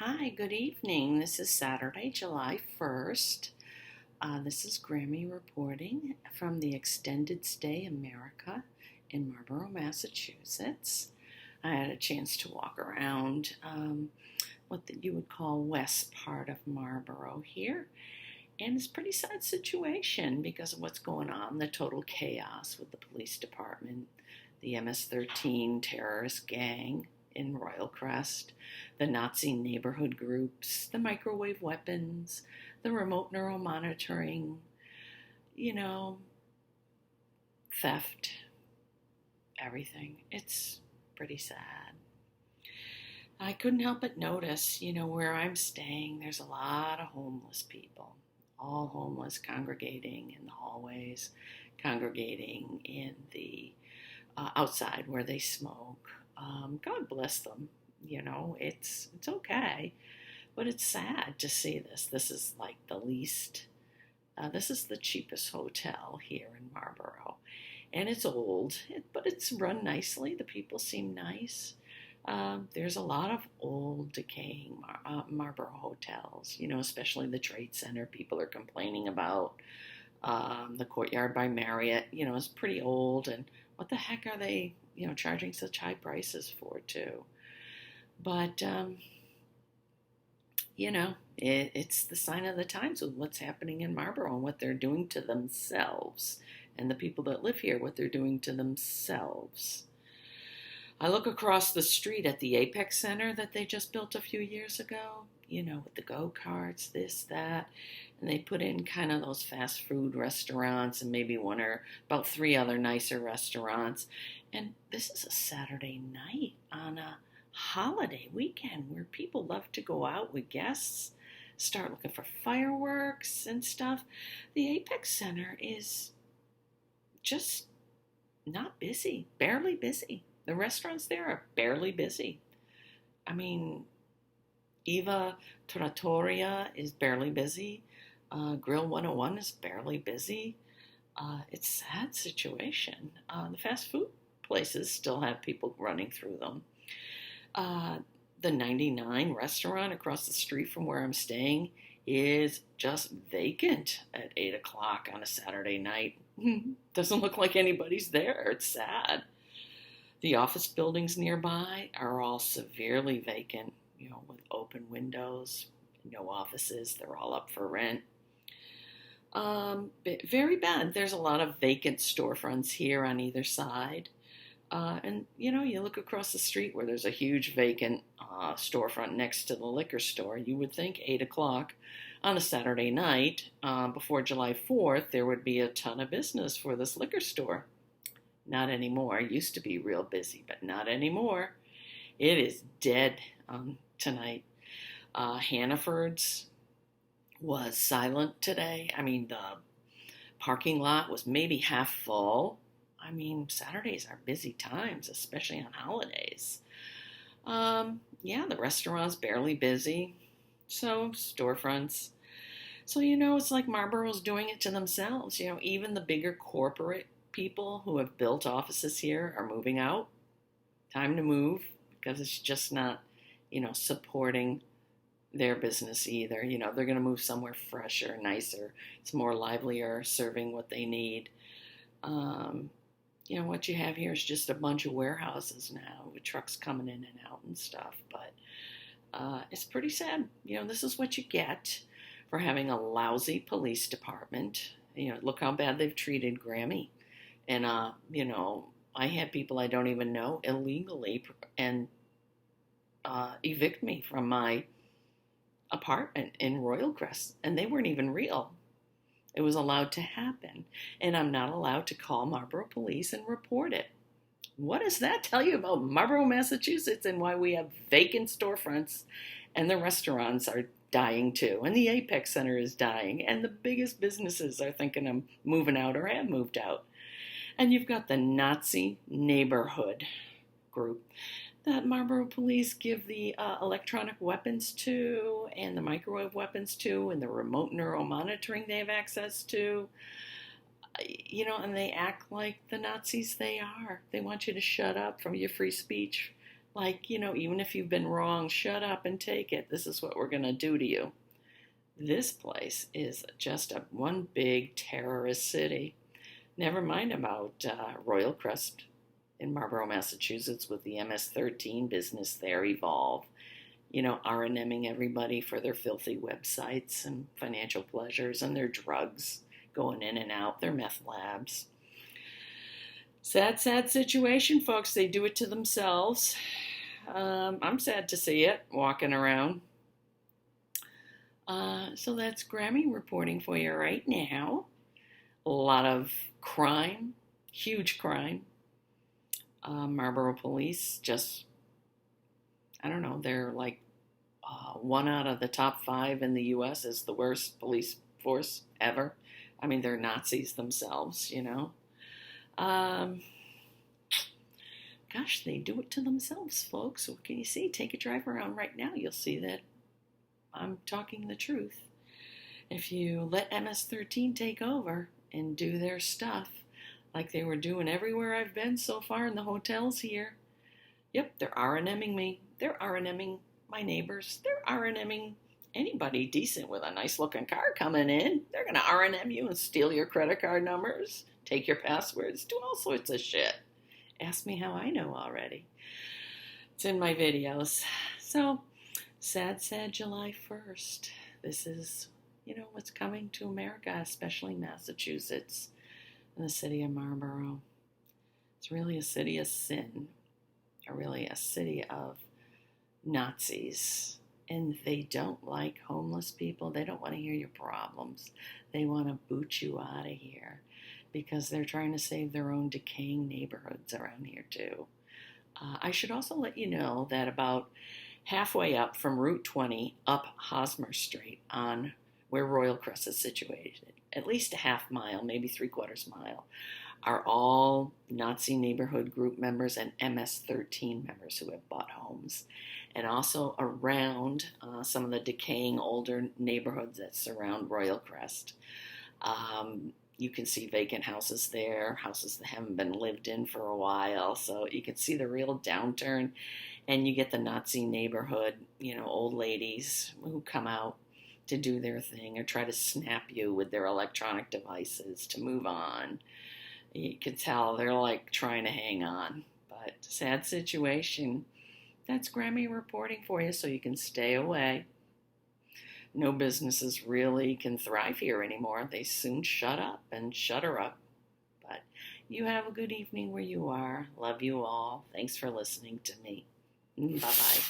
Hi, good evening. This is Saturday, July 1st. This is Grammy reporting from the Extended Stay America in Marlborough, Massachusetts. I had a chance to walk around you would call west part of Marlborough here. And it's a pretty sad situation because of what's going on, the total chaos with the police department, the MS-13 terrorist gang in Royal Crest, the Nazi neighborhood groups, the microwave weapons, the remote neuromonitoring, you know, theft, everything. It's pretty sad. I couldn't help but notice, where I'm staying, there's a lot of homeless people, all homeless, congregating in the hallways, congregating in the outside where they smoke. God bless them. It's okay, but it's sad to see this. This is like the least. This is the cheapest hotel here in Marlborough, and it's old, but it's run nicely. The people seem nice. There's a lot of old, decaying Marlborough hotels. Especially the Trade Center. People are complaining about the Courtyard by Marriott. It's pretty old, and what the heck are they? Charging such high prices for too. But, it's the sign of the times with what's happening in Marlborough and what they're doing to themselves. And the people that live here, what they're doing to themselves. I look across the street at the Apex Center that they just built a few years ago, with the go-karts, this, that. And they put in kind of those fast food restaurants and maybe one or about three other nicer restaurants. And this is a Saturday night on a holiday weekend where people love to go out with guests, start looking for fireworks and stuff. The Apex Center is just not busy, barely busy. The restaurants there are barely busy. I mean, Eva Trattoria is barely busy. Grill 101 is barely busy. It's a sad situation. The fast food places still have people running through them. The 99 restaurant across the street from where I'm staying is just vacant at 8 o'clock on a Saturday night. Doesn't look like anybody's there. It's sad. The office buildings nearby are all severely vacant, with open windows, no offices. They're all up for rent. Very bad. There's a lot of vacant storefronts here on either side. And you look across the street where there's a huge vacant storefront next to the liquor store. You would think 8 o'clock on a Saturday night before July 4th, there would be a ton of business for this liquor store. Not anymore. It used to be real busy, but not anymore. It is dead tonight. Hannaford's was silent today. I mean, the parking lot was maybe half full. I mean, Saturdays are busy times, especially on holidays. The restaurant's barely busy. So, storefronts. So, it's like Marlborough's doing it to themselves. Even the bigger corporate people who have built offices here are moving out. Time to move because it's just not, supporting their business either. They're going to move somewhere fresher, nicer. It's more livelier, serving what they need. What you have here is just a bunch of warehouses now with trucks coming in and out and stuff. But it's pretty sad. This is what you get for having a lousy police department. Look how bad they've treated Grammy. And, I had people I don't even know illegally and evict me from my apartment in Royal Crest. And they weren't even real. It was allowed to happen. And I'm not allowed to call Marlborough Police and report it. What does that tell you about Marlborough, Massachusetts, and why we have vacant storefronts and the restaurants are dying too, and the Apex Center is dying, and the biggest businesses are thinking of moving out or have moved out. And you've got the Nazi neighborhood group that Marlborough Police give the electronic weapons to, and the microwave weapons to, and the remote neuromonitoring they have access to. And they act like the Nazis they are. They want you to shut up from your free speech Like, even if you've been wrong, shut up and take it. This is what we're going to do to you. This place is just one big terrorist city. Never mind about Royal Crest in Marlborough, Massachusetts, with the MS-13 business there evolve. R&Ming everybody for their filthy websites and financial pleasures and their drugs going in and out, their meth labs. Sad, sad situation, folks. They do it to themselves. I'm sad to see it walking around. So that's Grammy reporting for you right now. A lot of crime, huge crime. Marlborough police just, I don't know, they're like one out of the top 5 in the U.S. is the worst police force ever. I mean, they're Nazis themselves, Gosh, they do it to themselves, folks. What can you see? Take a drive around right now. You'll see that I'm talking the truth. If you let MS-13 take over and do their stuff like they were doing everywhere I've been so far in the hotels here, yep, they're R&Ming me. They're R&Ming my neighbors. They're R&Ming anybody decent with a nice-looking car coming in. They're going to R&M you and steal your credit card numbers, take your passwords, do all sorts of shit. Ask me how I know already. It's in my videos. So, sad, sad July 1st. This is, what's coming to America, especially Massachusetts and the city of Marlborough. It's really a city of sin, or really a city of Nazis. And they don't like homeless people. They don't want to hear your problems. They want to boot you out of here because they're trying to save their own decaying neighborhoods around here too. I should also let you know that about halfway up from Route 20 up Hosmer Street on where Royal Crest is situated, at least a half mile, maybe 3/4 mile, are all Nazi neighborhood group members and MS-13 members who have bought homes. And also around some of the decaying older neighborhoods that surround Royal Crest. You can see vacant houses there, houses that haven't been lived in for a while. So you can see the real downturn. And you get the Nazi neighborhood, old ladies who come out to do their thing or try to snap you with their electronic devices to move on. You can tell they're like trying to hang on. But sad situation. That's Grammy reporting for you so you can stay away. No businesses really can thrive here anymore. They soon shut up and shutter up. But you have a good evening where you are. Love you all. Thanks for listening to me. Bye-bye.